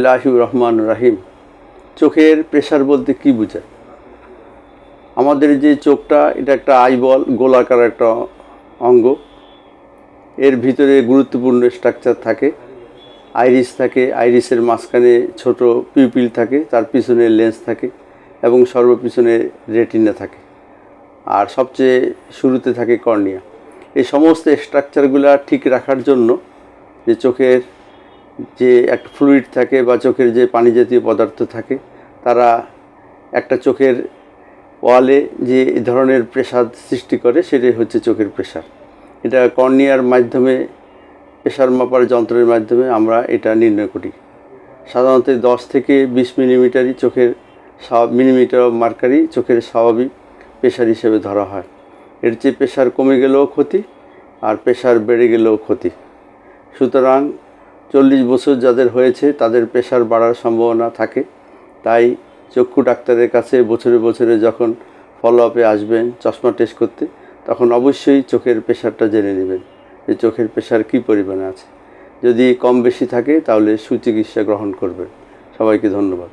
বিসমিল্লাহির রহমানির রহিম। চোখের প্রেশার বলতে কি বোঝায়? আমাদের যে চোখটা, এটা একটা আইবল গোলাকার একটা অঙ্গ। এর ভিতরে গুরুত্বপূর্ণ স্ট্রাকচার থাকে। আইরিস থাকে, আইরিসের মাঝখানে ছোট পিউপিল থাকে, তার পিছনে লেন্স থাকে এবং সর্বপিছনে রেটিনা থাকে, আর সবচেয়ে শুরুতে থাকে কর্নিয়া। এই সমস্ত স্ট্রাকচারগুলো ঠিক রাখার জন্য যে চোখের যে একটা ফ্লুইড থাকে বা চোখের যে পানি জাতীয় পদার্থ থাকে, তারা একটা চোখের ওয়ালে যে ধরনের প্রেসার সৃষ্টি করে, সেটাই হচ্ছে চোখের প্রেসার। এটা কর্নিয়ার মাধ্যমে, প্রেসার মাপার যন্ত্রের মাধ্যমে আমরা এটা নির্ণয় করি। সাধারণত 10 থেকে 20 মিলিমিটারই চোখের মিলিমিটার অফ মার্কারি চোখের স্বাভাবিক প্রেসার হিসেবে ধরা হয়। এর চেয়ে প্রেসার কমে গেলেও ক্ষতি, আর প্রেসার বেড়ে গেলেও ক্ষতি। সুতরাং 40 বছর যাদের হয়েছে তাদের প্রেসার বাড়ার সম্ভাবনা থাকে। তাই চক্ষু ডাক্তারের কাছে বছরে বছরে যখন ফলো আপে আসবেন চশমা টেস্ট করতে, তখন অবশ্যই চোখের প্রেসারটা জেনে নেবেন যে চোখের প্রেসার কী পরিমাণে আছে। যদি কম বেশি থাকে তাহলে সুচিকিৎসা গ্রহণ করবেন। সবাইকে ধন্যবাদ।